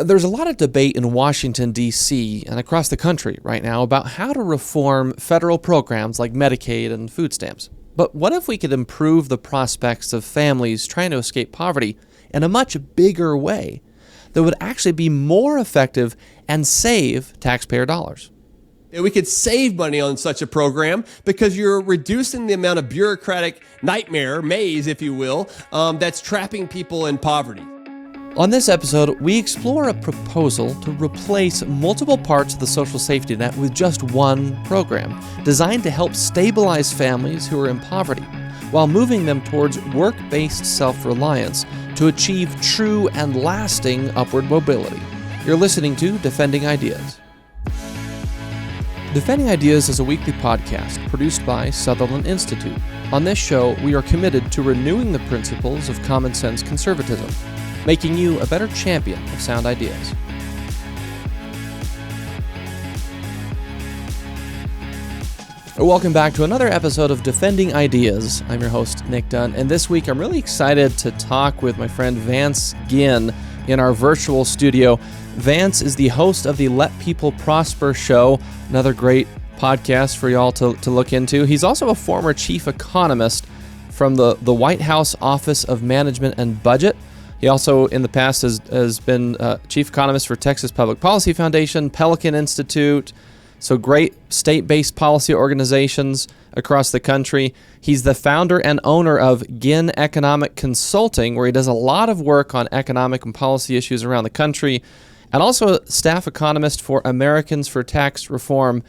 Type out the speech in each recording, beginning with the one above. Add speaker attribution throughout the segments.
Speaker 1: There's a lot of debate in Washington, D.C. and across the country right now about how to reform federal programs like Medicaid and food stamps. But what if we could improve the prospects of families trying to escape poverty in a much bigger way that would actually be more effective and save taxpayer dollars?
Speaker 2: We could save money on such a program because you're reducing the amount of bureaucratic nightmare, maze, if you will, that's trapping people in poverty.
Speaker 1: On this episode, we explore a proposal to replace multiple parts of the social safety net with just one program, designed to help stabilize families who are in poverty, while moving them towards work-based self-reliance to achieve true and lasting upward mobility. You're listening to Defending Ideas. Defending Ideas is a weekly podcast produced by Sutherland Institute. On this show, we are committed to renewing the principles of common sense conservatism, making you a better champion of sound ideas. Welcome back to another episode of Defending Ideas. I'm your host, Nic Dunn, and this week I'm really excited to talk with my friend Vance Ginn in our virtual studio. Vance is the host of the Let People Prosper show, another great podcast for y'all to look into. He's also a former chief economist from the White House Office of Management and Budget. He also, in the past, has been chief economist for Texas Public Policy Foundation, Pelican Institute, so great state-based policy organizations across the country. He's the founder and owner of Ginn Economic Consulting, where he does a lot of work on economic and policy issues around the country, and also a staff economist for Americans for Tax Reform.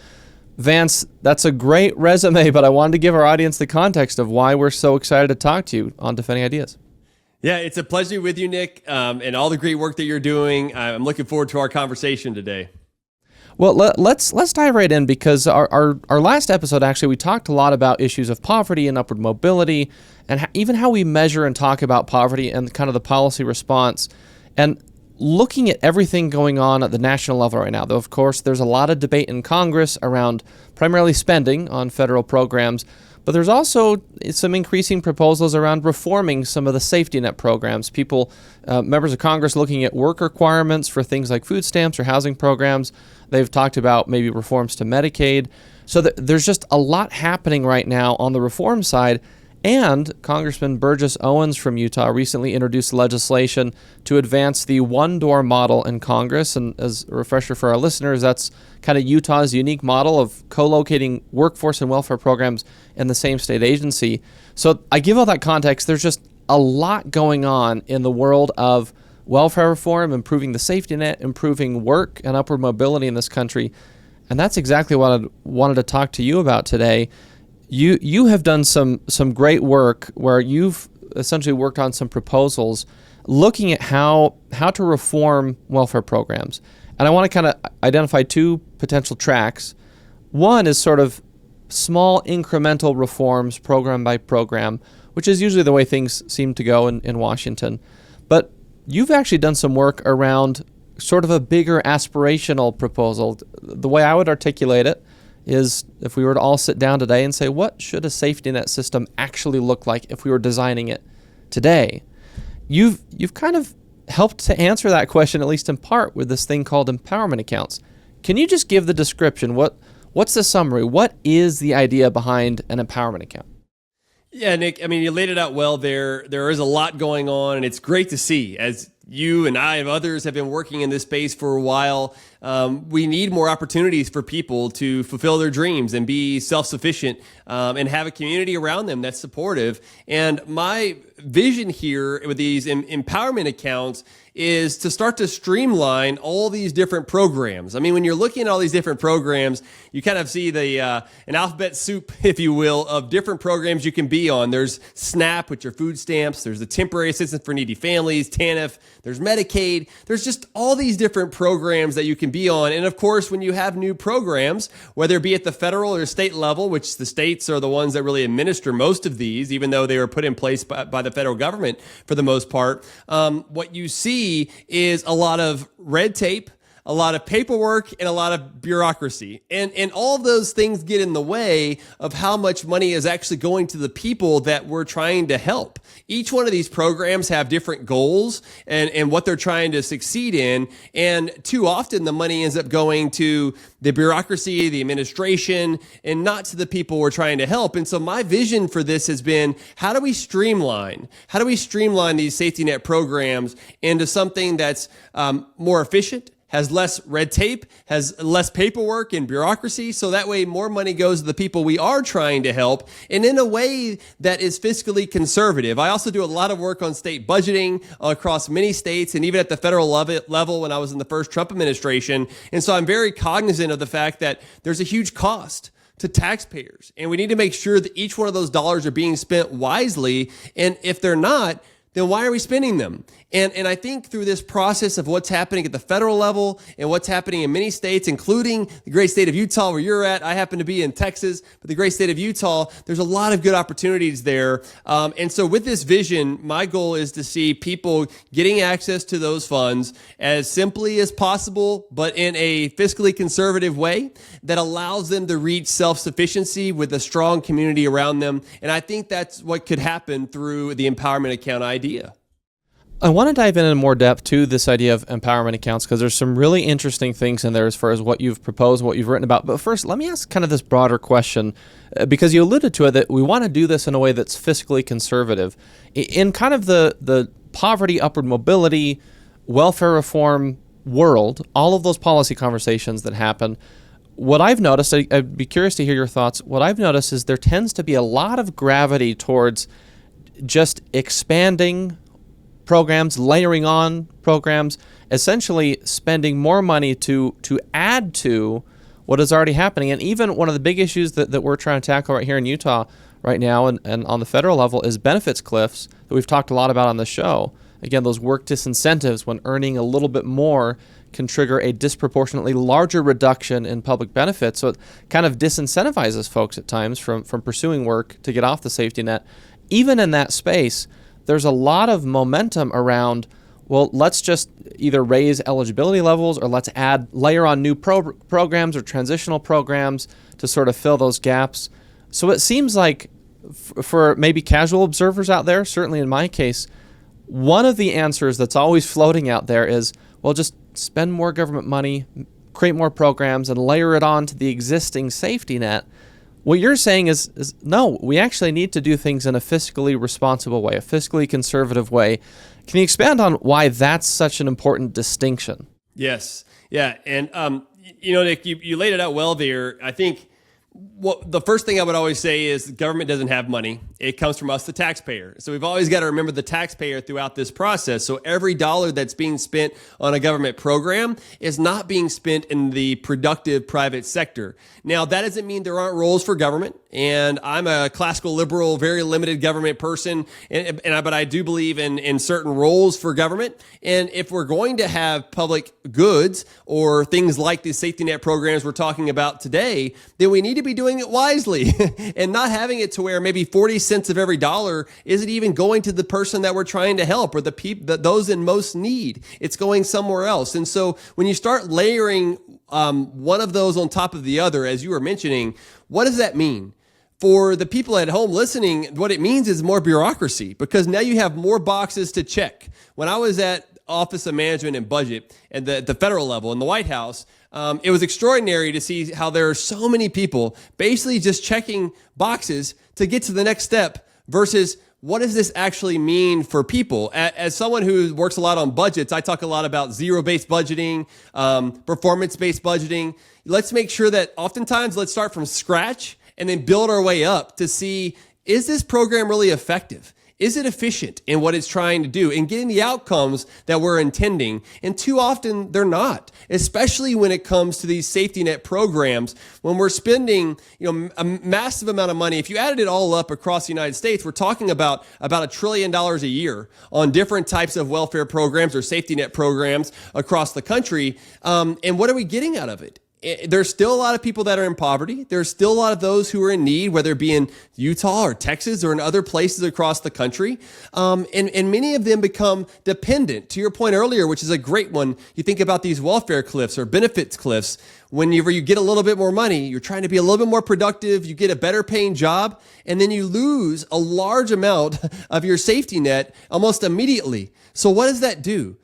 Speaker 1: Vance, that's a great resume, but I wanted to give our audience the context of why we're so excited to talk to you on Defending Ideas.
Speaker 2: Yeah, it's a pleasure with you, Nick, and all the great work that you're doing. I'm looking forward to our conversation today.
Speaker 1: Well, let's dive right in, because our last episode, actually, we talked a lot about issues of poverty and upward mobility, and even how we measure and talk about poverty and kind of the policy response. And looking at everything going on at the national level right now, though, of course, there's a lot of debate in Congress around primarily spending on federal programs, but there's also some increasing proposals around reforming some of the safety net programs. Members of Congress looking at work requirements for things like food stamps or housing programs. They've talked about maybe reforms to Medicaid. So there's just a lot happening right now on the reform side. And Congressman Burgess Owens from Utah recently introduced legislation to advance the one-door model in Congress. And as a refresher for our listeners, that's kind of Utah's unique model of co-locating workforce and welfare programs in the same state agency. So I give all that context. There's just a lot going on in the world of welfare reform, improving the safety net, improving work and upward mobility in this country. And that's exactly what I wanted to talk to you about today. You have done some great work where you've essentially worked on some proposals looking at how to reform welfare programs. And I want to kind of identify two potential tracks. One is sort of small incremental reforms, program by program, which is usually the way things seem to go in Washington. But you've actually done some work around sort of a bigger aspirational proposal. The way I would articulate it is, if we were to all sit down today and say, what should a safety net system actually look like if we were designing it today? You've kind of helped to answer that question, at least in part, with this thing called empowerment accounts. Can you just give the description? What's the summary? What is the idea behind an empowerment account?
Speaker 2: Yeah, Nick, I mean, you laid it out well there. There is a lot going on, and it's great to see, as you and I and others have been working in this space for a while. We need more opportunities for people to fulfill their dreams and be self-sufficient, and have a community around them that's supportive. And my vision here with these empowerment accounts is to start to streamline all these different programs. I mean, when you're looking at all these different programs, you kind of see an alphabet soup, if you will, of different programs you can be on. There's SNAP, which are food stamps. There's the temporary assistance for needy families, TANF. There's Medicaid. There's just all these different programs that you can be on. And of course, when you have new programs, whether it be at the federal or state level, which the states are the ones that really administer most of these, even though they were put in place by the federal government for the most part, what you see is a lot of red tape, a lot of paperwork, and a lot of bureaucracy. And all of those things get in the way of how much money is actually going to the people that we're trying to help. Each one of these programs have different goals and what they're trying to succeed in. And too often the money ends up going to the bureaucracy, the administration, and not to the people we're trying to help. And so my vision for this has been, how do we streamline these safety net programs into something that's more efficient, has less red tape, has less paperwork and bureaucracy, so that way more money goes to the people we are trying to help, and in a way that is fiscally conservative. I also do a lot of work on state budgeting across many states, and even at the federal level when I was in the first Trump administration. And so I'm very cognizant of the fact that there's a huge cost to taxpayers, and we need to make sure that each one of those dollars are being spent wisely, and if they're not, then why are we spending them? And I think through this process of what's happening at the federal level and what's happening in many states, including the great state of Utah where you're at, I happen to be in Texas, but the great state of Utah, there's a lot of good opportunities there. And so with this vision, my goal is to see people getting access to those funds as simply as possible, but in a fiscally conservative way that allows them to reach self-sufficiency with a strong community around them. And I think that's what could happen through the empowerment account idea.
Speaker 1: I want to dive in more depth to this idea of empowerment accounts because there's some really interesting things in there as far as what you've proposed, what you've written about. But first, let me ask kind of this broader question because you alluded to it that we want to do this in a way that's fiscally conservative. In kind of the poverty, upward mobility, welfare reform world, all of those policy conversations that happen, what I've noticed, I'd be curious to hear your thoughts, what I've noticed is there tends to be a lot of gravity towards just expanding programs, layering on programs, essentially spending more money to add to what is already happening. And even one of the big issues that we're trying to tackle right here in Utah right now and on the federal level is benefits cliffs that we've talked a lot about on the show. Again, those work disincentives when earning a little bit more can trigger a disproportionately larger reduction in public benefits. So it kind of disincentivizes folks at times from pursuing work to get off the safety net. Even in that space, there's a lot of momentum around, well, let's just either raise eligibility levels or let's layer on new programs or transitional programs to sort of fill those gaps. So it seems like for maybe casual observers out there, certainly in my case, one of the answers that's always floating out there is, well, just spend more government money, create more programs, and layer it on to the existing safety net. What you're saying is no, we actually need to do things in a fiscally responsible way, a fiscally conservative way. Can you expand on why that's such an important distinction?
Speaker 2: Yes. Yeah. And, Nic, you laid it out well there. I think the first thing I would always say is the government doesn't have money. It comes from us, the taxpayer. So we've always got to remember the taxpayer throughout this process. So every dollar that's being spent on a government program is not being spent in the productive private sector. Now, that doesn't mean there aren't roles for government. And I'm a classical liberal, very limited government person. But I do believe in certain roles for government. And if we're going to have public goods or things like the safety net programs we're talking about today, then we need to be doing it wisely and not having it to where maybe 40 cents of every dollar isn't even going to the person that we're trying to help or those in most need. It's going somewhere else. And so when you start layering one of those on top of the other, as you were mentioning, what does that mean? For the people at home listening, what it means is more bureaucracy because now you have more boxes to check. When I was at Office of Management and Budget at the federal level in the White House, it was extraordinary to see how there are so many people basically just checking boxes to get to the next step versus what does this actually mean for people? As someone who works a lot on budgets, I talk a lot about zero-based budgeting, performance-based budgeting. Let's make sure that oftentimes let's start from scratch and then build our way up to see, is this program really effective? Is it efficient in what it's trying to do and getting the outcomes that we're intending? And too often they're not, especially when it comes to these safety net programs. When we're spending, a massive amount of money, if you added it all up across the United States, we're talking about $1 trillion a year on different types of welfare programs or safety net programs across the country. And what are we getting out of it? there's still a lot of people that are in poverty. There's still a lot of those who are in need, whether it be in Utah or Texas or in other places across the country. And many of them become dependent. To your point earlier, which is a great one, you think about these welfare cliffs or benefits cliffs. Whenever you get a little bit more money, you're trying to be a little bit more productive, you get a better paying job, and then you lose a large amount of your safety net almost immediately. So what does that do?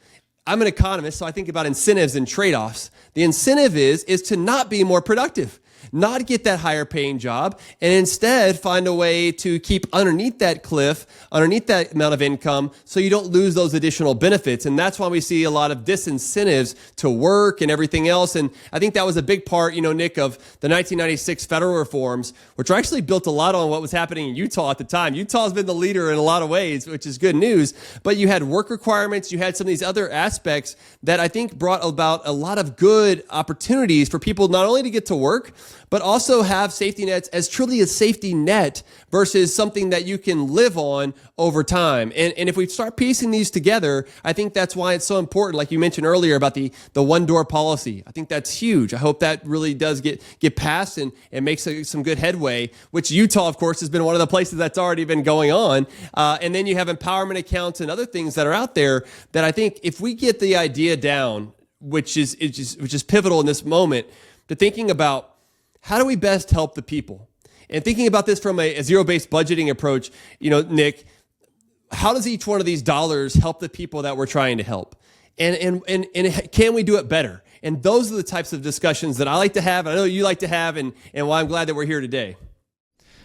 Speaker 2: I'm an economist, so I think about incentives and trade-offs. The incentive is to not be more productive, not get that higher paying job, and instead find a way to keep underneath that cliff, underneath that amount of income, so you don't lose those additional benefits. And that's why we see a lot of disincentives to work and everything else. And I think that was a big part, Nick, of the 1996 federal reforms, which actually built a lot on what was happening in Utah at the time. Utah's been the leader in a lot of ways, which is good news. But you had work requirements, you had some of these other aspects that I think brought about a lot of good opportunities for people not only to get to work, but also have safety nets as truly a safety net versus something that you can live on over time. And if we start piecing these together, I think that's why it's so important, like you mentioned earlier about the one-door policy. I think that's huge. I hope that really does get passed and makes some good headway, which Utah, of course, has been one of the places that's already been going on. And then you have empowerment accounts and other things that are out there that I think if we get the idea down, which is pivotal in this moment, to thinking about how do we best help the people? And thinking about this from a zero-based budgeting approach, Nick, how does each one of these dollars help the people that we're trying to help? And can we do it better? And those are the types of discussions that I like to have, and I know you like to have, and why I'm glad that we're here today.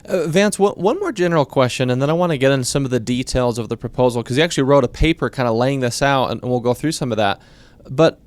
Speaker 1: Vance, one more general question, and then I want to get into some of the details of the proposal, because you actually wrote a paper kind of laying this out, and we'll go through some of that. But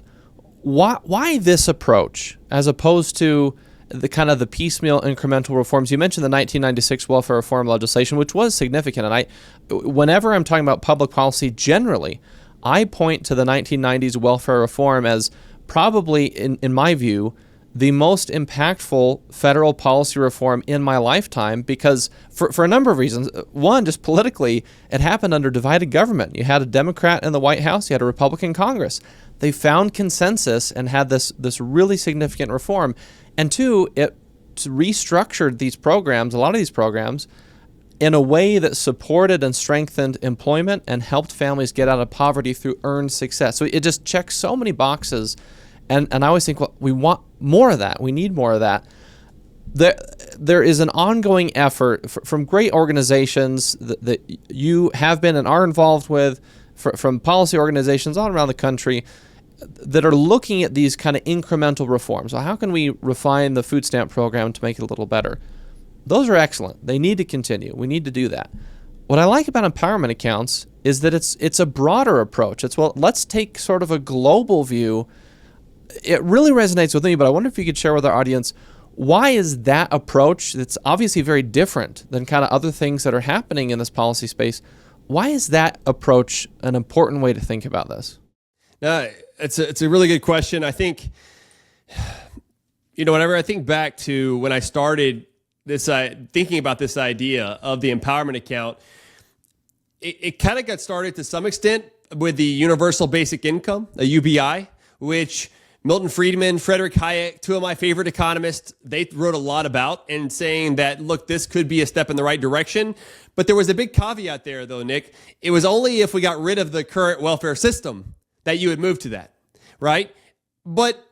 Speaker 1: why this approach as opposed to the kind of the piecemeal incremental reforms? You mentioned the 1996 welfare reform legislation, which was significant. And whenever I'm talking about public policy generally, I point to the 1990s welfare reform as probably, in my view, the most impactful federal policy reform in my lifetime, because for a number of reasons. One, just politically, it happened under divided government. You had a Democrat in the White House, you had a Republican Congress. They found consensus and had this really significant reform. And two, it restructured these programs, a lot of these programs, in a way that supported and strengthened employment and helped families get out of poverty through earned success. So it just checks so many boxes. And I always think, well, we want more of that. We need more of that. There is an ongoing effort from great organizations that you have been and are involved with, from policy organizations all around the country, that are looking at these kind of incremental reforms. So how can we refine the food stamp program to make it a little better? Those are excellent. They need to continue. We need to do that. What I like about empowerment accounts is that it's a broader approach. It's, well, let's take sort of a global view. It really resonates with me, but I wonder if you could share with our audience, why is that approach that's obviously very different than kind of other things that are happening in this policy space? Why is that approach an important way to think about this?
Speaker 2: It's a really good question. I think, whenever I think back to when I started this, thinking about this idea of the empowerment account, it kind of got started to some extent with the universal basic income, a UBI, which Milton Friedman, Frederick Hayek, two of my favorite economists, they wrote a lot about, and saying that, look, this could be a step in the right direction. But there was a big caveat there, though, Nick. It was only if we got rid of the current welfare system that you would move to that, right? But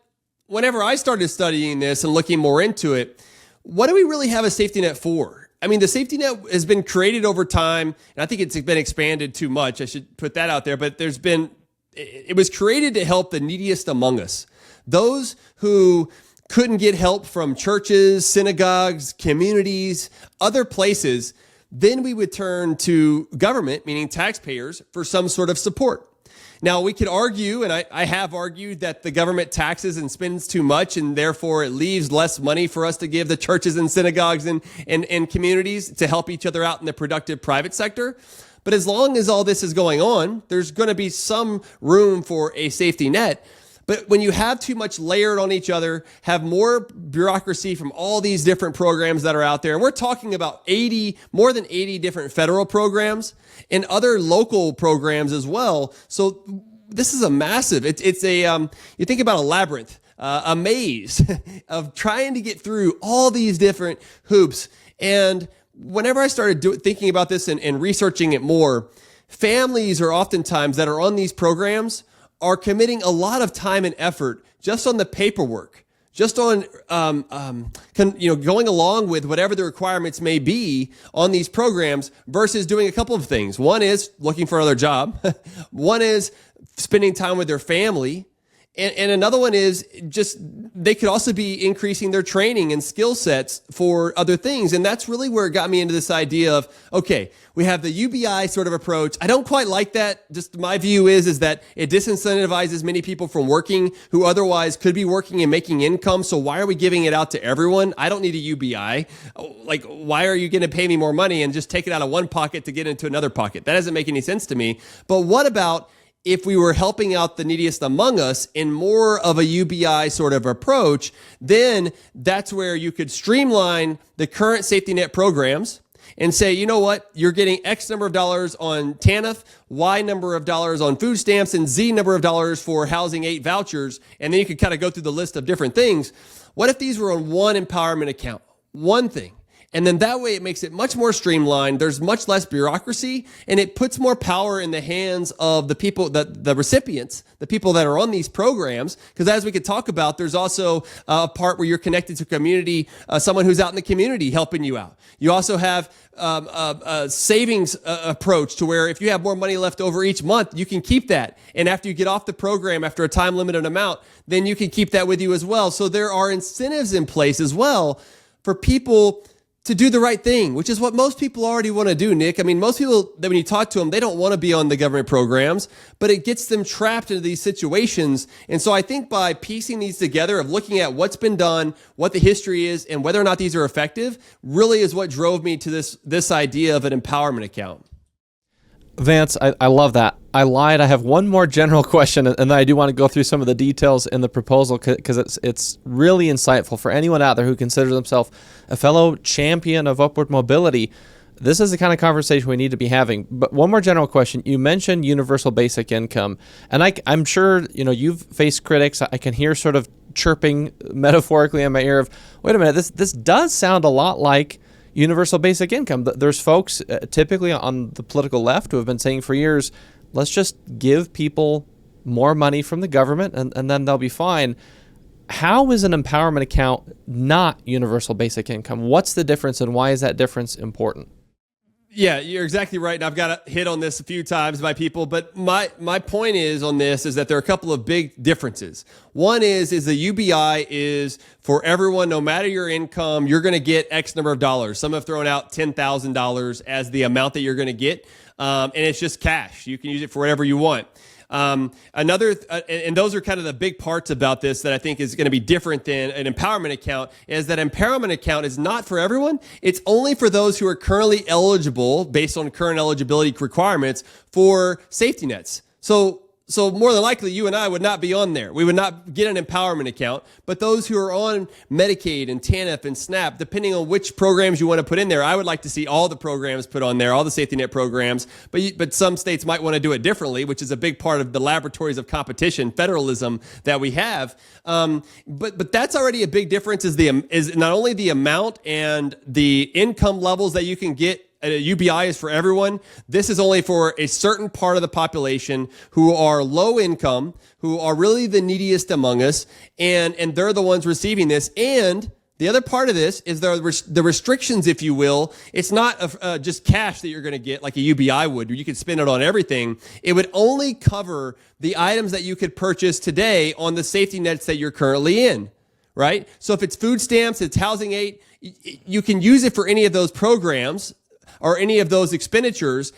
Speaker 2: whenever I started studying this and looking more into it, what do we really have a safety net for? I mean, the safety net has been created over time, and I think it's been expanded too much. I should put that out there, but it was created to help the neediest among us. Those who couldn't get help from churches, synagogues, communities, other places, then we would turn to government, meaning taxpayers, for some sort of support. Now, we could argue, and I have argued, that the government taxes and spends too much, and therefore it leaves less money for us to give the churches and synagogues and communities to help each other out in the productive private sector. But as long as all this is going on, there's going to be some room for a safety net. But when you have too much layered on each other, have more bureaucracy from all these different programs that are out there, and we're talking about more than 80 different federal programs and other local programs as well. So this is a massive, you think about a labyrinth. a maze of trying to get through all these different hoops. And whenever I started thinking about this and researching it more, families are oftentimes that are on these programs are committing a lot of time and effort just on the paperwork, just on going along with whatever the requirements may be on these programs versus doing a couple of things. One is looking for another job. One is spending time with their family. And another one is just they could also be increasing their training and skill sets for other things. And that's really where it got me into this idea of, okay, we have the UBI sort of approach. I don't quite like that. Just my view is that it disincentivizes many people from working who otherwise could be working and making income. So why are we giving it out to everyone? I don't need a UBI. Like, why are you going to pay me more money and just take it out of one pocket to get into another pocket? That doesn't make any sense to me. But what about if we were helping out the neediest among us in more of a UBI sort of approach? Then that's where you could streamline the current safety net programs and say, you know what, you're getting X number of dollars on TANF, Y number of dollars on food stamps, and Z number of dollars for Housing 8 vouchers. And then you could kind of go through the list of different things. What if these were on one empowerment account, one thing? And then that way it makes it much more streamlined. There's much less bureaucracy, and it puts more power in the hands of the people, the recipients, the people that are on these programs. Because as we could talk about, there's also a part where you're connected to community, someone who's out in the community helping you out. You also have a savings approach to where if you have more money left over each month, you can keep that. And after you get off the program, after a time limited amount, then you can keep that with you as well. So there are incentives in place as well for people to do the right thing, which is what most people already want to do, Nick. I mean, most people, that when you talk to them, they don't want to be on the government programs, but it gets them trapped into these situations. And so I think by piecing these together, of looking at what's been done, what the history is, and whether or not these are effective, really is what drove me to this idea of an empowerment account.
Speaker 1: Vance, I love that. I lied. I have one more general question, and then I do want to go through some of the details in the proposal because it's really insightful for anyone out there who considers themselves a fellow champion of upward mobility. This is the kind of conversation we need to be having. But one more general question. You mentioned universal basic income, and I'm sure you've faced critics. I can hear sort of chirping metaphorically in my ear of, wait a minute, this does sound a lot like universal basic income. There's folks typically on the political left who have been saying for years, let's just give people more money from the government and then they'll be fine. How is an empowerment account not universal basic income? What's the difference, and why is that difference important?
Speaker 2: Yeah, you're exactly right. And I've got to hit on this a few times by people, but my point is on this is that there are a couple of big differences. One is the UBI is for everyone, no matter your income, you're going to get X number of dollars. Some have thrown out $10,000 as the amount that you're going to get. And it's just cash. You can use it for whatever you want. And those are kind of the big parts about this that I think is going to be different than an empowerment account, is that empowerment account is not for everyone. It's only for those who are currently eligible based on current eligibility requirements for safety nets. So more than likely, you and I would not be on there. We would not get an empowerment account. But those who are on Medicaid and TANF and SNAP, depending on which programs you want to put in there, I would like to see all the programs put on there, all the safety net programs. But some states might want to do it differently, which is a big part of the laboratories of competition, federalism that we have. But that's already a big difference, is not only the amount and the income levels that you can get. UBI is for everyone. This is only for a certain part of the population who are low income, who are really the neediest among us, and they're the ones receiving this. And the other part of this is the restrictions, if you will. It's not just cash that you're going to get like a UBI would, where you could spend it on everything. It would only cover the items that you could purchase today on the safety nets that you're currently in, right? So if it's food stamps, it's Housing 8, you can use it for any of those programs or any of those expenditures,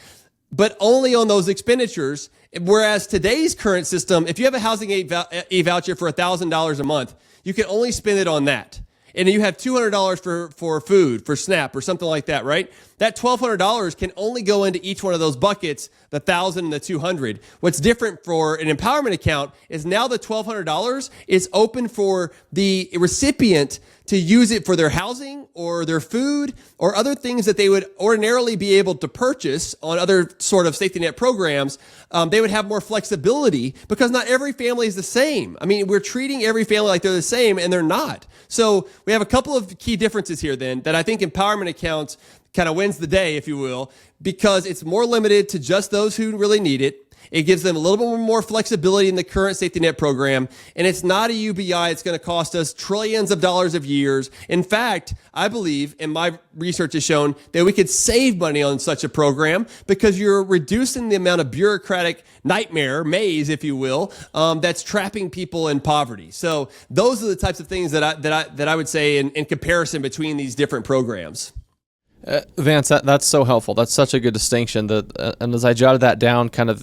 Speaker 2: but only on those expenditures. Whereas today's current system, if you have a Housing 8 voucher for $1,000 a month, you can only spend it on that. and you have $200 for food, for SNAP or something like that, right? That $1,200 can only go into each one of those buckets, the 1,000 and the 200. What's different for an empowerment account is now the $1,200 is open for the recipient to use it for their housing or their food or other things that they would ordinarily be able to purchase on other sort of safety net programs. They would have more flexibility because not every family is the same. I mean, we're treating every family like they're the same, and they're not. So we have a couple of key differences here then that I think empowerment accounts kind of wins the day, if you will, because it's more limited to just those who really need it. It gives them a little bit more flexibility in the current safety net program. And it's not a UBI. It's going to cost us trillions of dollars of years. In fact, I believe, and my research has shown, that we could save money on such a program because you're reducing the amount of bureaucratic nightmare, maze, if you will, that's trapping people in poverty. So those are the types of things that I would say in comparison between these different programs.
Speaker 1: Vance, that's so helpful. That's such a good distinction. And as I jotted that down, kind of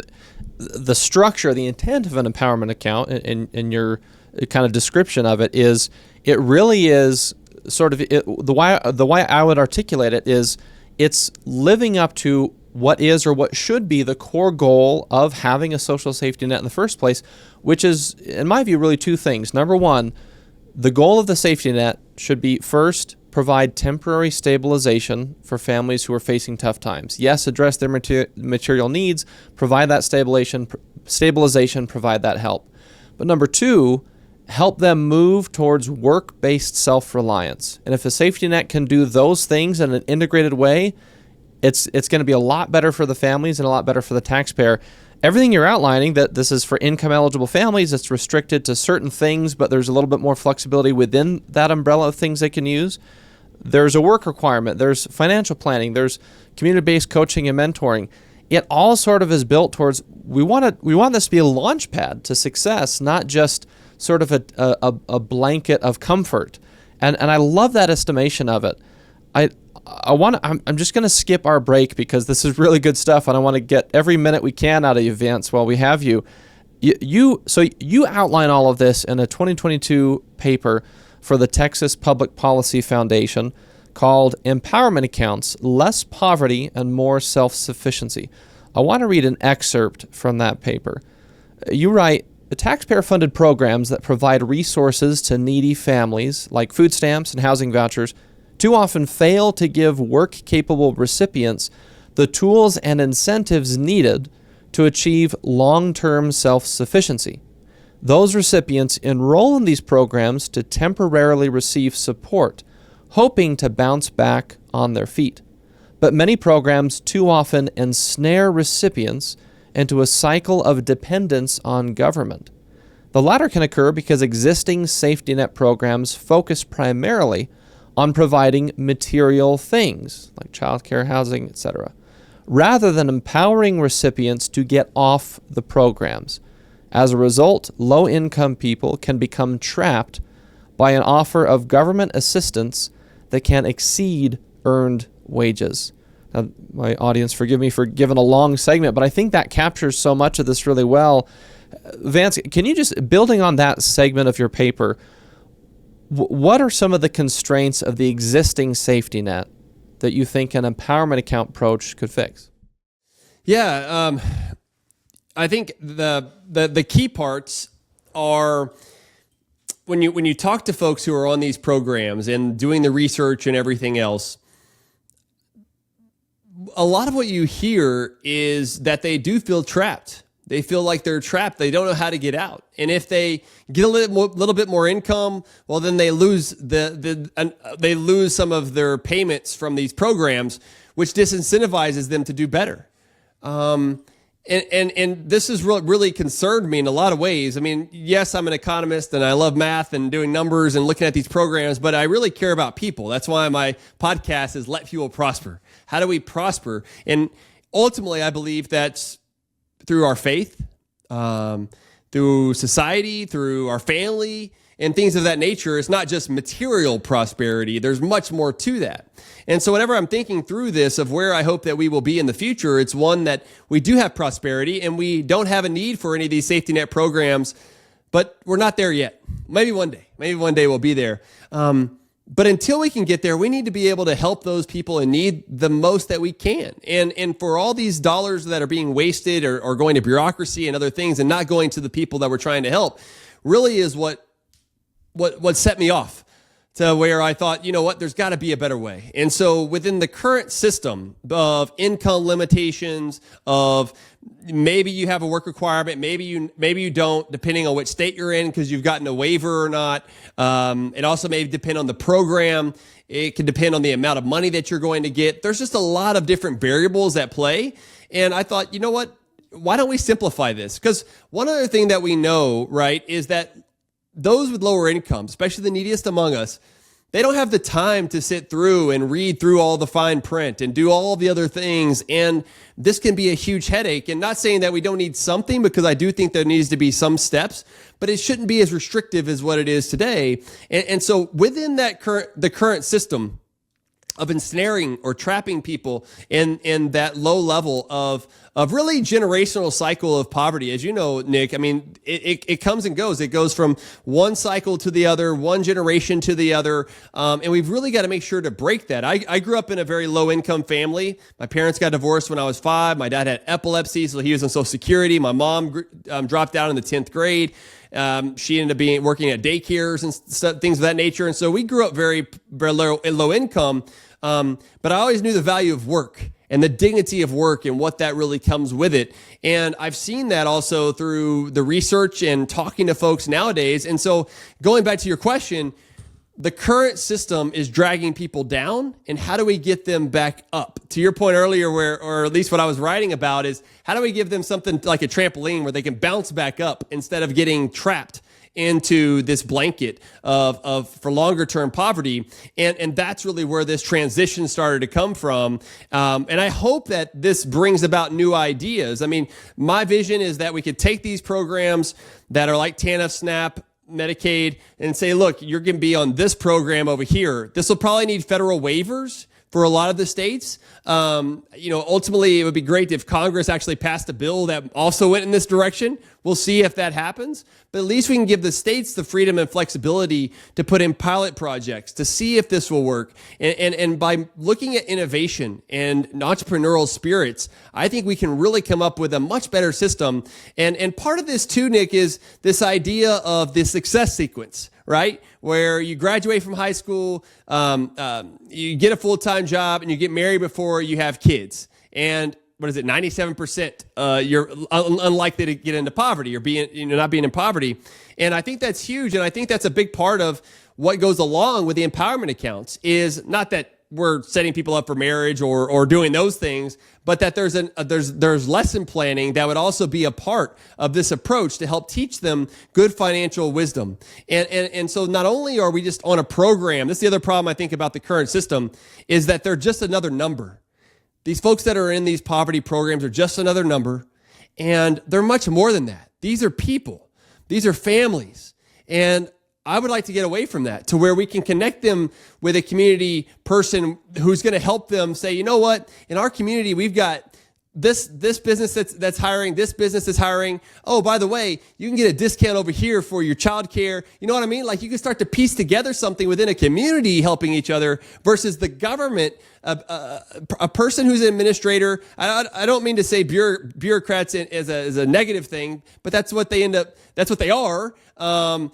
Speaker 1: the structure, the intent of an empowerment account in your kind of description of it is, it really is sort of the way I would articulate it is it's living up to what is or what should be the core goal of having a social safety net in the first place, which is, in my view, really two things. Number one, the goal of the safety net should be, first, provide temporary stabilization for families who are facing tough times. Yes, address their material needs, provide that stabilization, provide that help. But number two, help them move towards work-based self-reliance. And if a safety net can do those things in an integrated way, it's going to be a lot better for the families and a lot better for the taxpayer. Everything you're outlining, that this is for income-eligible families, it's restricted to certain things, but there's a little bit more flexibility within that umbrella of things they can use. There's a work requirement, there's financial planning, there's community-based coaching and mentoring. It all sort of is built towards, we want this to be a launch pad to success, not just sort of a blanket of comfort. And I love that estimation of it. I'm just going to skip our break because this is really good stuff, and I want to get every minute we can out of you, Vance, while we have you. So you outline all of this in a 2022 paper for the Texas Public Policy Foundation called Empowerment Accounts, Less Poverty and More Self-Sufficiency. I want to read an excerpt from that paper. You write, the taxpayer-funded programs that provide resources to needy families, like food stamps and housing vouchers, too often fail to give work-capable recipients the tools and incentives needed to achieve long-term self-sufficiency. Those recipients enroll in these programs to temporarily receive support, hoping to bounce back on their feet. But many programs too often ensnare recipients into a cycle of dependence on government. The latter can occur because existing safety net programs focus primarily on providing material things like childcare, housing, etc., rather than empowering recipients to get off the programs. As a result, low-income people can become trapped by an offer of government assistance that can exceed earned wages. Now, my audience, forgive me for giving a long segment, but I think that captures so much of this really well. Vance, can you just, building on that segment of your paper, what are some of the constraints of the existing safety net that you think an empowerment account approach could fix?
Speaker 2: Yeah, I think the key parts are when you talk to folks who are on these programs and doing the research and everything else, a lot of what you hear is that they do feel trapped. They feel like they're trapped. They don't know how to get out. And if they get a little bit more income, well, then they lose they lose some of their payments from these programs, which disincentivizes them to do better. And this has really concerned me in a lot of ways. I mean, yes, I'm an economist and I love math and doing numbers and looking at these programs, but I really care about people. That's why my podcast is Let People Prosper. How do we prosper? And ultimately, I believe that's through our faith, through society, through our family, and things of that nature. It's not just material prosperity. There's much more to that. And so whenever I'm thinking through this of where I hope that we will be in the future, it's one that we do have prosperity and we don't have a need for any of these safety net programs, but we're not there yet. Maybe one day we'll be there. But until we can get there, we need to be able to help those people in need the most that we can. And for all these dollars that are being wasted or going to bureaucracy and other things and not going to the people that we're trying to help really is what set me off to where I thought, you know what, there's got to be a better way. And so within the current system of income limitations, of maybe you have a work requirement, maybe you don't, depending on which state you're in because you've gotten a waiver or not. It also may depend on the program. It can depend on the amount of money that you're going to get. There's just a lot of different variables at play. And I thought, you know what, why don't we simplify this? Because one other thing that we know, right, is that those with lower incomes, especially the neediest among us, they don't have the time to sit through and read through all the fine print and do all the other things. And this can be a huge headache. And not saying that we don't need something, because I do think there needs to be some steps, but it shouldn't be as restrictive as what it is today. And so within the current system of ensnaring or trapping people in that low level of really generational cycle of poverty. As you know, Nick, I mean, it comes and goes. It goes from one cycle to the other, one generation to the other. And we've really got to make sure to break that. I grew up in a very low income family. My parents got divorced when I was 5. My dad had epilepsy, so he was on Social Security. My mom dropped out in the 10th grade. She ended up working at daycares and things of that nature. And so we grew up very, very low income. But I always knew the value of work and the dignity of work and what that really comes with it. And I've seen that also through the research and talking to folks nowadays. And so going back to your question, the current system is dragging people down, and how do we get them back up? To your point earlier, or at least what I was writing about, is how do we give them something like a trampoline where they can bounce back up instead of getting trapped into this blanket of for longer term poverty. And that's really where this transition started to come from. And I hope that this brings about new ideas. I mean, my vision is that we could take these programs that are like TANF, SNAP, Medicaid, and say, look, you're going to be on this program over here. This will probably need federal waivers for a lot of the states. Ultimately, it would be great if Congress actually passed a bill that also went in this direction. We'll see if that happens. But at least we can give the states the freedom and flexibility to put in pilot projects to see if this will work. And by looking at innovation and entrepreneurial spirits, I think we can really come up with a much better system. And part of this too, Nick, is this idea of the success sequence, right? Where you graduate from high school, you get a full-time job, and you get married before you have kids. And 97%, you're unlikely to get into poverty or not being in poverty. And I think that's huge. And I think that's a big part of what goes along with the empowerment accounts, is not that we're setting people up for marriage or doing those things, but that there's lesson planning that would also be a part of this approach to help teach them good financial wisdom. And so not only are we just on a program, this is the other problem I think about the current system, is that they're just another number. These folks that are in these poverty programs are just another number, and they're much more than that. These are people. These are families. And I would like to get away from that to where we can connect them with a community person who's going to help them say, you know what, in our community, we've got this business that's hiring, this business is hiring. Oh, by the way, you can get a discount over here for your childcare. You know what I mean? Like, you can start to piece together something within a community helping each other versus the government. A person who's an administrator, I don't mean to say bureaucrats as a negative thing, but that's what they are. And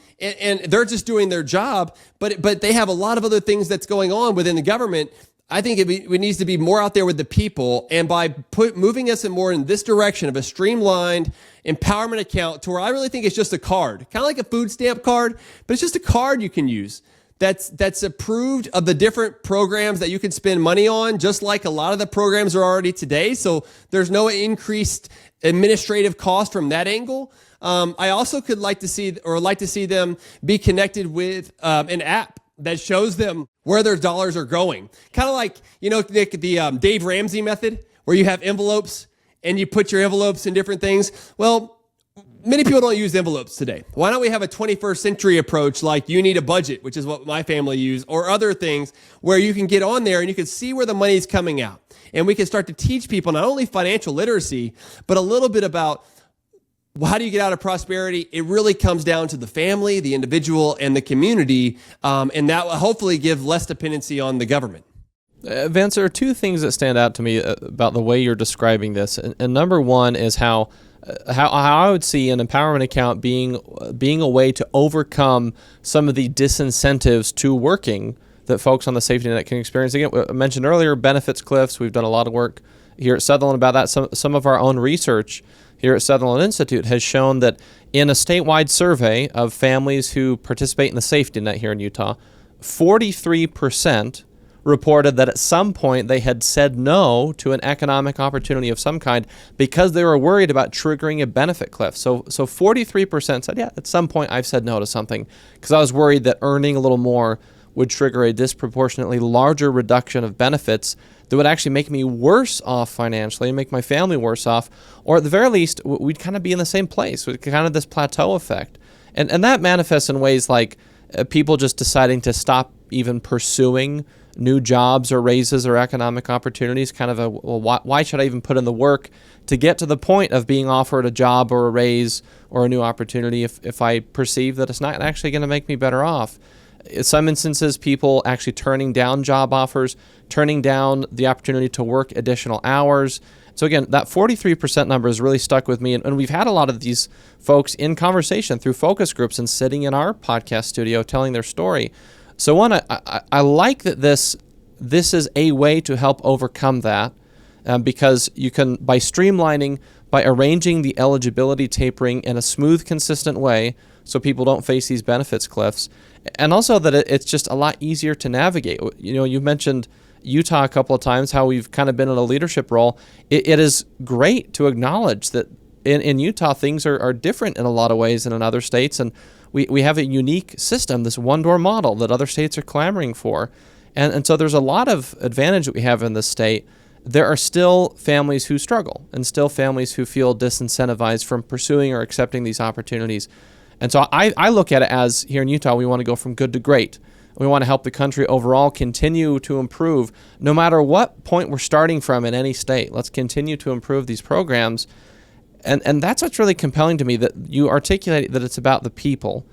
Speaker 2: they're just doing their job, but they have a lot of other things that's going on within the government. I think it needs to be more out there with the people, and by moving us more in this direction of a streamlined empowerment account to where I really think it's just a card, kind of like a food stamp card, but it's just a card you can use that's approved of the different programs that you can spend money on, just like a lot of the programs are already today. So there's no increased administrative cost from that angle. I also like to see them be connected with an app that shows them where their dollars are going. Kind of like, Nick, the Dave Ramsey method, where you have envelopes and you put your envelopes in different things. Well, many people don't use envelopes today. Why don't we have a 21st century approach like You Need a Budget, which is what my family use, or other things where you can get on there and you can see where the money is coming out. And we can start to teach people not only financial literacy, but a little bit about Well, how do you get out of prosperity? It really comes down to the family, the individual, and the community, and that will hopefully give less dependency on the government.
Speaker 1: Vance, there are two things that stand out to me about the way you're describing this. And number one is how I would see an empowerment account being a way to overcome some of the disincentives to working that folks on the safety net can experience. Again, I mentioned earlier, benefits cliffs. We've done a lot of work here at Sutherland about that. Some of our own research here at Sutherland Institute has shown that in a statewide survey of families who participate in the safety net here in Utah, 43% reported that at some point they had said no to an economic opportunity of some kind because they were worried about triggering a benefit cliff. So 43% said, yeah, at some point I've said no to something because I was worried that earning a little more would trigger a disproportionately larger reduction of benefits that would actually make me worse off financially and make my family worse off, or at the very least, we'd kind of be in the same place with kind of this plateau effect. And that manifests in ways like people just deciding to stop even pursuing new jobs or raises or economic opportunities, kind of why should I even put in the work to get to the point of being offered a job or a raise or a new opportunity if I perceive that it's not actually going to make me better off. In some instances, people actually turning down job offers, turning down the opportunity to work additional hours. So again, that 43% number has really stuck with me. And we've had a lot of these folks in conversation through focus groups and sitting in our podcast studio telling their story. So one, I like that this is a way to help overcome that because you can, by streamlining, by arranging the eligibility tapering in a smooth, consistent way so people don't face these benefits cliffs, and also that it's just a lot easier to navigate. You know, you've mentioned Utah a couple of times, how we've kind of been in a leadership role. It is great to acknowledge that in Utah, things are different in a lot of ways than in other states, and we have a unique system, this one-door model that other states are clamoring for. And so there's a lot of advantage that we have in this state. There are still families who struggle and still families who feel disincentivized from pursuing or accepting these opportunities. And so I look at it as, here in Utah, we want to go from good to great. We want to help the country overall continue to improve. No matter what point we're starting from in any state, let's continue to improve these programs. And that's what's really compelling to me, that you articulate that it's about the people.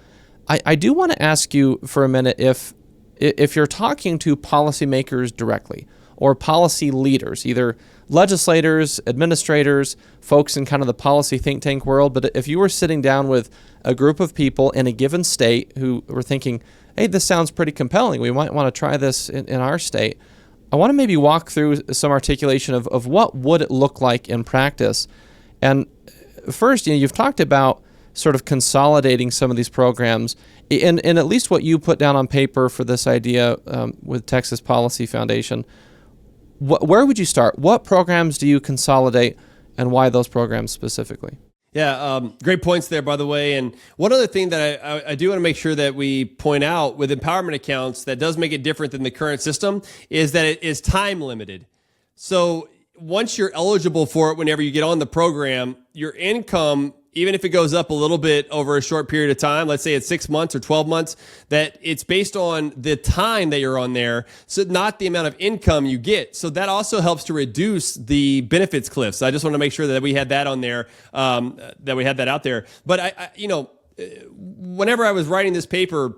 Speaker 1: I do want to ask you for a minute, if you're talking to policymakers directly or policy leaders, either legislators, administrators, folks in kind of the policy think tank world, but if you were sitting down with a group of people in a given state who were thinking, hey, this sounds pretty compelling, we might want to try this in our state, I want to maybe walk through some articulation of what would it look like in practice. And first, you've talked about sort of consolidating some of these programs, and at least what you put down on paper for this idea with Texas Policy Foundation. Where would you start? What programs do you consolidate, and why those programs specifically?
Speaker 2: Yeah, great points there, by the way. And one other thing that I do want to make sure that we point out with empowerment accounts that does make it different than the current system is that it is time limited. So once you're eligible for it, whenever you get on the program, your income, even if it goes up a little bit over a short period of time, let's say it's 6 months or 12 months, that it's based on the time that you're on there, so not the amount of income you get. So that also helps to reduce the benefits cliffs. I just want to make sure that we had that on there, that we had that out there. But whenever I was writing this paper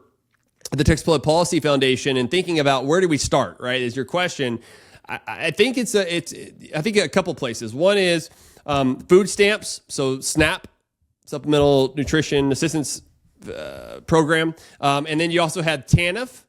Speaker 2: at the Texas Public Policy Foundation and thinking about where do we start, right, is your question. I think it's a couple places. One is food stamps, so SNAP, Supplemental Nutrition Assistance Program, and then you also had TANF.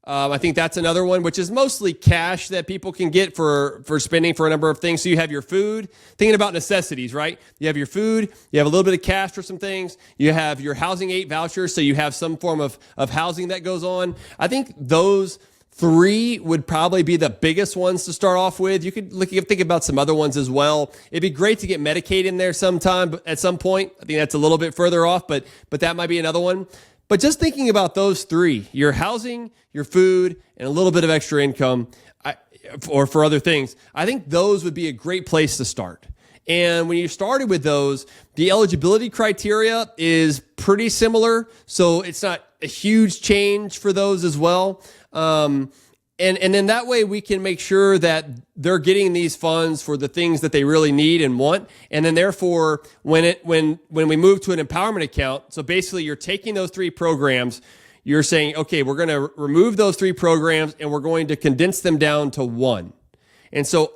Speaker 2: I think that's another one, which is mostly cash that people can get for spending for a number of things. So you have your food, thinking about necessities, right? You have your food, you have a little bit of cash for some things, you have your Housing 8 vouchers, so you have some form of housing that goes on. I think those three would probably be the biggest ones to start off with. You could think about some other ones as well. It'd be great to get Medicaid in there sometime, at some point. I think that's a little bit further off, but that might be another one. But just thinking about those three, your housing, your food, and a little bit of extra income, or for other things, I think those would be a great place to start. And when you started with those, the eligibility criteria is pretty similar, so it's not a huge change for those as well. And then that way we can make sure that they're getting these funds for the things that they really need and want. And then therefore, when we move to an empowerment account, so basically you're taking those 3 programs, you're saying, okay, we're going to remove those 3 programs and we're going to condense them down to 1. And so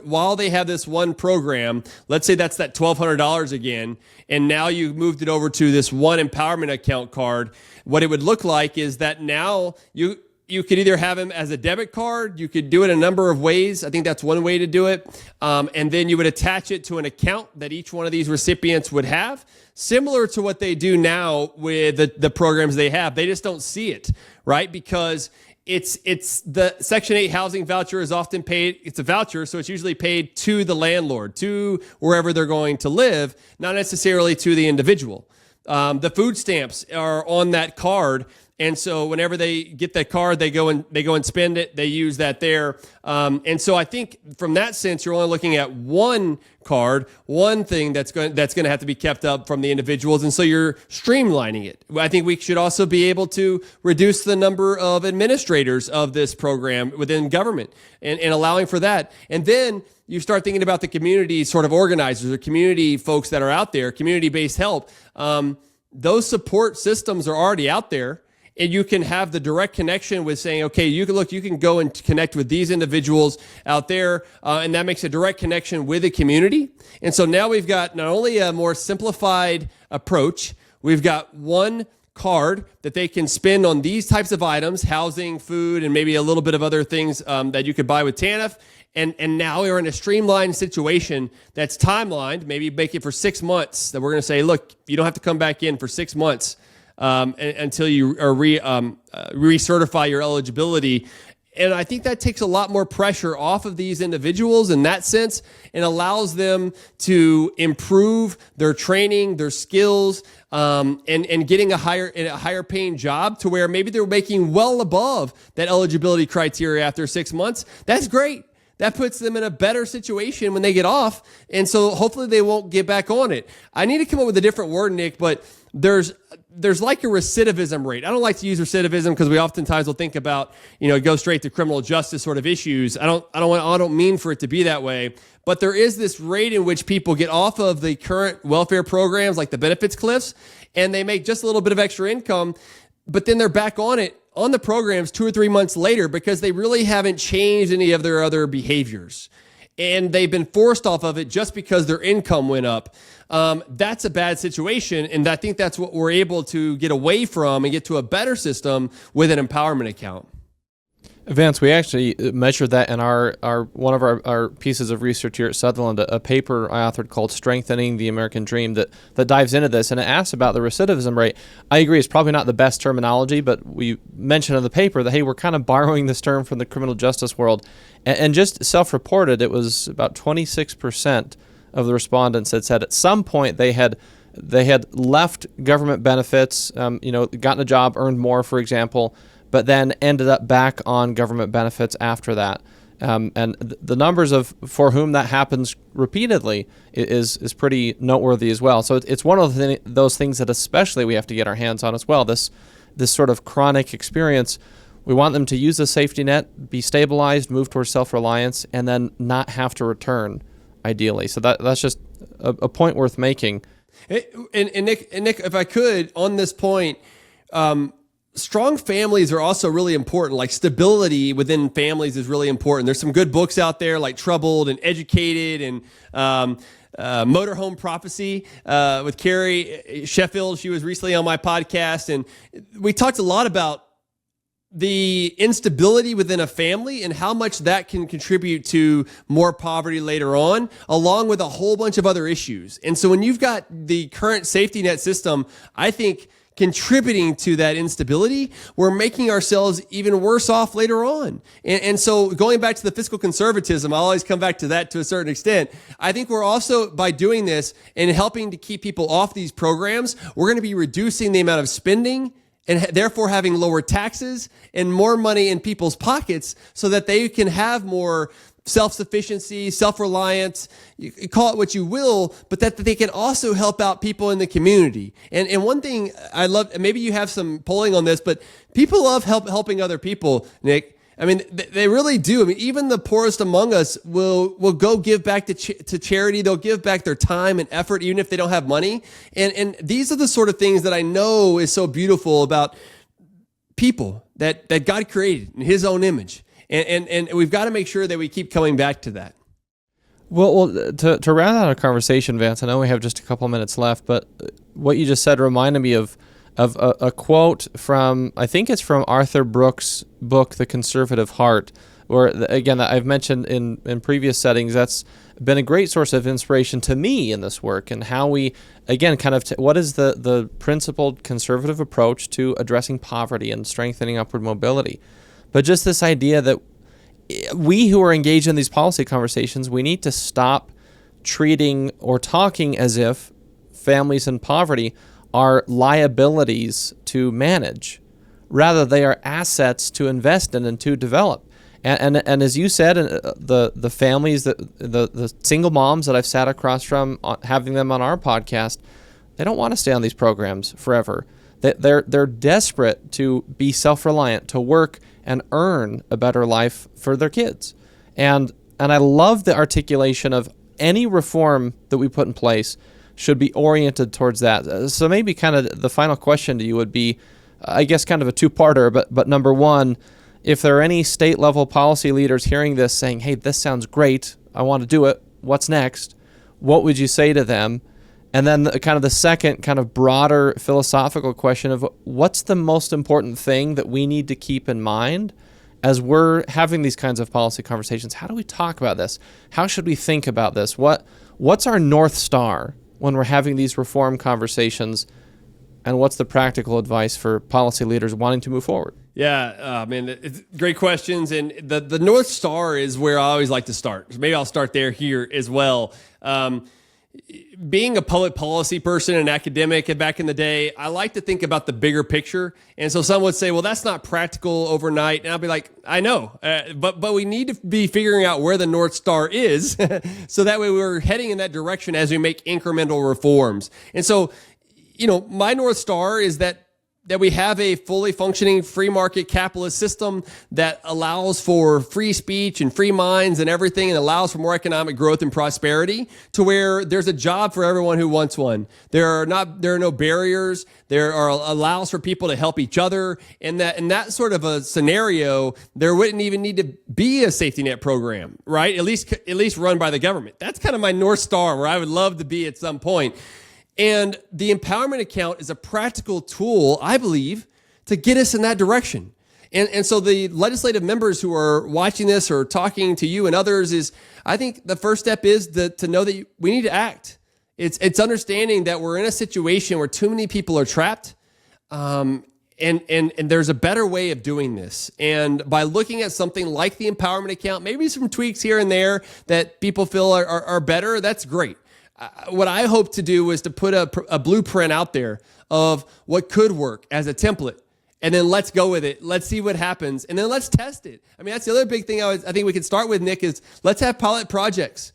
Speaker 2: while they have this one program, let's say that's that $1,200 again, and now you moved it over to this one empowerment account card, what it would look like is that now you could either have them as a debit card, you could do it a number of ways. I think that's one way to do it. And then you would attach it to an account that each one of these recipients would have, similar to what they do now with the programs they have. They just don't see it, right? Because it's the Section 8 housing voucher is often paid. It's a voucher, so it's usually paid to the landlord, to wherever they're going to live, not necessarily to the individual. The food stamps are on that card. And so whenever they get that card, they go and spend it. They use that there. And so I think from that sense, you're only looking at one card, one thing that's going to have to be kept up from the individuals. And so you're streamlining it. I think we should also be able to reduce the number of administrators of this program within government and allowing for that. And then you start thinking about the community sort of organizers or community folks that are out there, community-based help. Those support systems are already out there. And you can have the direct connection with saying, okay, you can go and connect with these individuals out there, and that makes a direct connection with the community. And so now we've got not only a more simplified approach, we've got one card that they can spend on these types of items, housing, food, and maybe a little bit of other things that you could buy with TANF. And now we're in a streamlined situation that's timelined, maybe make it for 6 months, that we're going to say, look, you don't have to come back in for 6 months. Until you recertify your eligibility. And I think that takes a lot more pressure off of these individuals in that sense and allows them to improve their training, their skills, and getting a higher paying job to where maybe they're making well above that eligibility criteria after 6 months. That's great. That puts them in a better situation when they get off. And so hopefully they won't get back on it. I need to come up with a different word, Nick, but there's like a recidivism rate. I don't like to use recidivism because we oftentimes will think about, go straight to criminal justice sort of issues. I don't mean for it to be that way, but there is this rate in which people get off of the current welfare programs like the benefits cliffs and they make just a little bit of extra income, but then they're back on it on the programs 2 or 3 months later because they really haven't changed any of their other behaviors. And they've been forced off of it just because their income went up. That's a bad situation. And I think that's what we're able to get away from and get to a better system with an empowerment account.
Speaker 1: Vance, we actually measured that in our one of our pieces of research here at Sutherland, a paper I authored called Strengthening the American Dream that dives into this, and it asks about the recidivism rate. I agree, it's probably not the best terminology, but we mentioned in the paper that, hey, we're kind of borrowing this term from the criminal justice world. And just self-reported, it was about 26% of the respondents had said at some point they had left government benefits, gotten a job, earned more, for example, but then ended up back on government benefits after that. And the numbers for whom that happens repeatedly is pretty noteworthy as well. So it's one of those things that especially we have to get our hands on as well, this sort of chronic experience. We want them to use the safety net, be stabilized, move towards self-reliance, and then not have to return, ideally. So that's just a point worth making.
Speaker 2: And Nick, if I could, on this point, strong families are also really important. Like stability within families is really important. There's some good books out there like Troubled and Educated and Motorhome Prophecy with Carrie Sheffield. She was recently on my podcast, and we talked a lot about the instability within a family and how much that can contribute to more poverty later on, along with a whole bunch of other issues. And so when you've got the current safety net system, I think contributing to that instability, we're making ourselves even worse off later on. And so going back to the fiscal conservatism, I'll always come back to that to a certain extent. I think we're also, by doing this and helping to keep people off these programs, we're going to be reducing the amount of spending and therefore having lower taxes and more money in people's pockets so that they can have more self-sufficiency, self-reliance, you call it what you will, but that they can also help out people in the community. And one thing I love, maybe you have some polling on this, but people love helping other people, Nick. I mean, they really do. I mean, even the poorest among us will go give back to charity. They'll give back their time and effort, even if they don't have money. And these are the sort of things that I know is so beautiful about people that God created in his own image. And we've got to make sure that we keep coming back to that.
Speaker 1: Well, to round out our conversation, Vance, I know we have just a couple minutes left, but what you just said reminded me of a quote from, I think it's from Arthur Brooks' book, The Conservative Heart, where, again, I've mentioned in previous settings, that's been a great source of inspiration to me in this work, and how we, again, kind of, what is the principled conservative approach to addressing poverty and strengthening upward mobility. But just this idea that we who are engaged in these policy conversations, we need to stop treating or talking as if families in poverty are liabilities to manage. Rather, they are assets to invest in and to develop. And as you said, the families, the single moms that I've sat across from, having them on our podcast, they don't want to stay on these programs forever. They're desperate to be self-reliant, to work and earn a better life for their kids. And I love the articulation of any reform that we put in place should be oriented towards that. So maybe kind of the final question to you would be, I guess kind of a two-parter, but number one, if there are any state-level policy leaders hearing this saying, hey, this sounds great, I want to do it, what's next? What would you say to them? And then the second kind of broader philosophical question of what's the most important thing that we need to keep in mind as we're having these kinds of policy conversations? How do we talk about this? How should we think about this? What's our North Star when we're having these reform conversations? And what's the practical advice for policy leaders wanting to move forward?
Speaker 2: Yeah, man, it's great questions. And the North Star is where I always like to start. So maybe I'll start there here as well. Being a public policy person and academic back in the day, I like to think about the bigger picture. And so some would say, well, that's not practical overnight. And I'll be like, I know, but we need to be figuring out where the North Star is so that way we're heading in that direction as we make incremental reforms. And so, my North Star is that we have a fully functioning free market capitalist system that allows for free speech and free minds and everything, and allows for more economic growth and prosperity, to where there's a job for everyone who wants one. There are no barriers. There allows for people to help each other. In that sort of a scenario, there wouldn't even need to be a safety net program, right? At least run by the government. That's kind of my North Star, where I would love to be at some point. And the empowerment account is a practical tool, I believe, to get us in that direction. And so the legislative members who are watching this or talking to you and others, I think the first step is to know that we need to act. It's understanding that we're in a situation where too many people are trapped, and there's a better way of doing this. And by looking at something like the empowerment account, maybe some tweaks here and there that people feel are better, that's great. What I hope to do is to put a blueprint out there of what could work as a template, and then let's go with it. Let's see what happens, and then let's test it. I mean, that's the other big thing I think we could start with, Nick, is let's have pilot projects.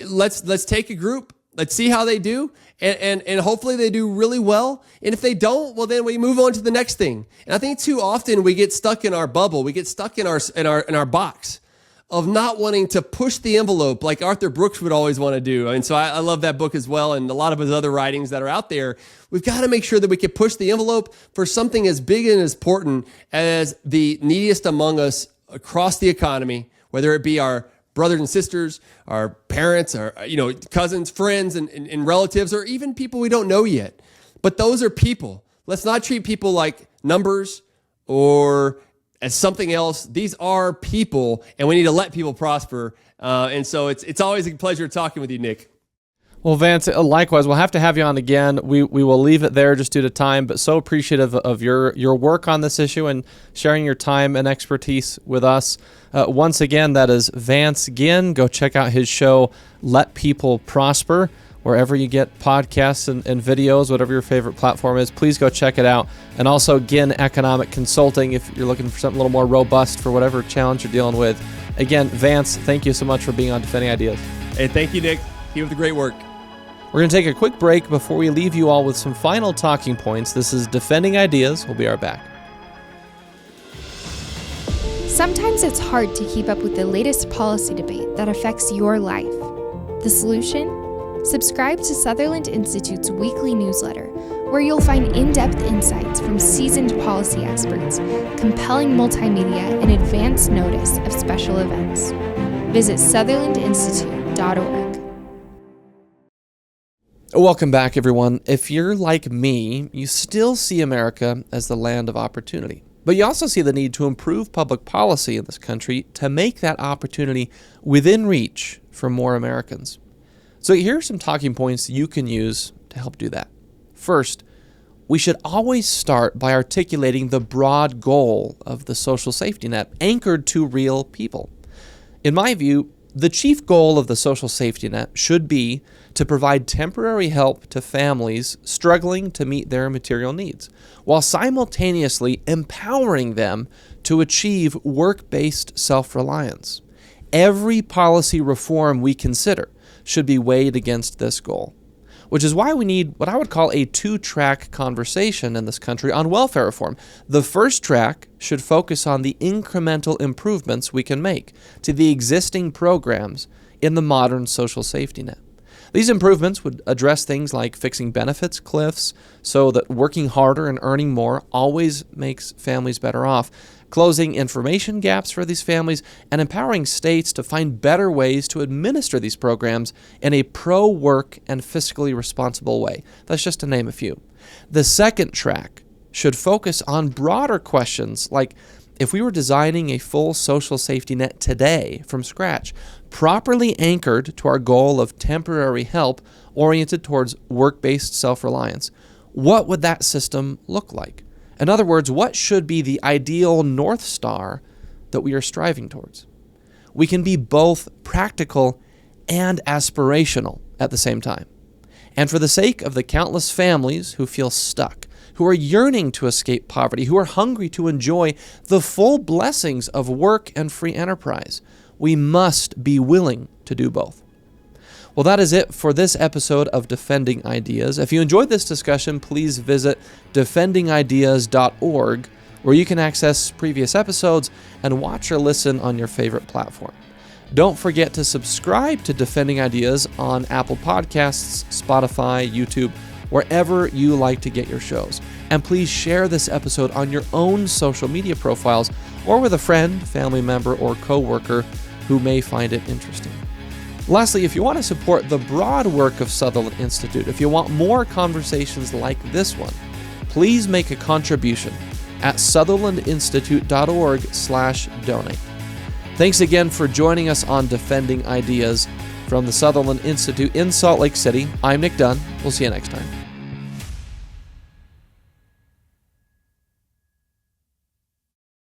Speaker 2: Let's take a group. Let's see how they do, and hopefully they do really well. And if they don't, well, then we move on to the next thing. And I think too often we get stuck in our bubble. We get stuck in our box of not wanting to push the envelope like Arthur Brooks would always want to do. And so I love that book as well, and a lot of his other writings that are out there. We've got to make sure that we can push the envelope for something as big and as important as the neediest among us across the economy, whether it be our brothers and sisters, our parents, our cousins, friends, and relatives, or even people we don't know yet. But those are people. Let's not treat people like numbers or as something else. These are people, and we need to let people prosper. And so it's always a pleasure talking with you, Nick.
Speaker 1: Well, Vance, likewise, we'll have to have you on again. We will leave it there just due to time, but so appreciative of your work on this issue and sharing your time and expertise with us. Once again, that is Vance Ginn. Go check out his show, Let People Prosper, wherever you get podcasts and videos, whatever your favorite platform is. Please go check it out. And also Ginn Economic Consulting if you're looking for something a little more robust for whatever challenge you're dealing with. Again, Vance, thank you so much for being on Defending Ideas.
Speaker 2: Hey, thank you, Nick. Keep up the great work.
Speaker 1: We're going to take a quick break before we leave you all with some final talking points. This is Defending Ideas. We'll be right back.
Speaker 3: Sometimes it's hard to keep up with the latest policy debate that affects your life. The solution? Subscribe to Sutherland Institute's weekly newsletter, where you'll find in-depth insights from seasoned policy experts, compelling multimedia, and advance notice of special events. Visit sutherlandinstitute.org.
Speaker 1: Welcome back, everyone. If you're like me, you still see America as the land of opportunity. But you also see the need to improve public policy in this country to make that opportunity within reach for more Americans. So here are some talking points you can use to help do that. First, we should always start by articulating the broad goal of the social safety net, anchored to real people. In my view, the chief goal of the social safety net should be to provide temporary help to families struggling to meet their material needs, while simultaneously empowering them to achieve work-based self-reliance. Every policy reform we consider should be weighed against this goal, which is why we need what I would call a two-track conversation in this country on welfare reform. The first track should focus on the incremental improvements we can make to the existing programs in the modern social safety net. These improvements would address things like fixing benefits cliffs so that working harder and earning more always makes families better off, closing information gaps for these families, and empowering states to find better ways to administer these programs in a pro-work and fiscally responsible way. That's just to name a few. The second track should focus on broader questions like, if we were designing a full social safety net today from scratch, properly anchored to our goal of temporary help oriented towards work-based self-reliance, what would that system look like? In other words, what should be the ideal North Star that we are striving towards? We can be both practical and aspirational at the same time. And for the sake of the countless families who feel stuck, who are yearning to escape poverty, who are hungry to enjoy the full blessings of work and free enterprise, we must be willing to do both. Well, that is it for this episode of Defending Ideas. If you enjoyed this discussion, please visit defendingideas.org, where you can access previous episodes and watch or listen on your favorite platform. Don't forget to subscribe to Defending Ideas on Apple Podcasts, Spotify, YouTube, wherever you like to get your shows. And please share this episode on your own social media profiles or with a friend, family member, or coworker who may find it interesting. Lastly, if you want to support the broad work of Sutherland Institute, if you want more conversations like this one, please make a contribution at sutherlandinstitute.org/donate. Thanks again for joining us on Defending Ideas from the Sutherland Institute in Salt Lake City. I'm Nic Dunn. We'll see you next time.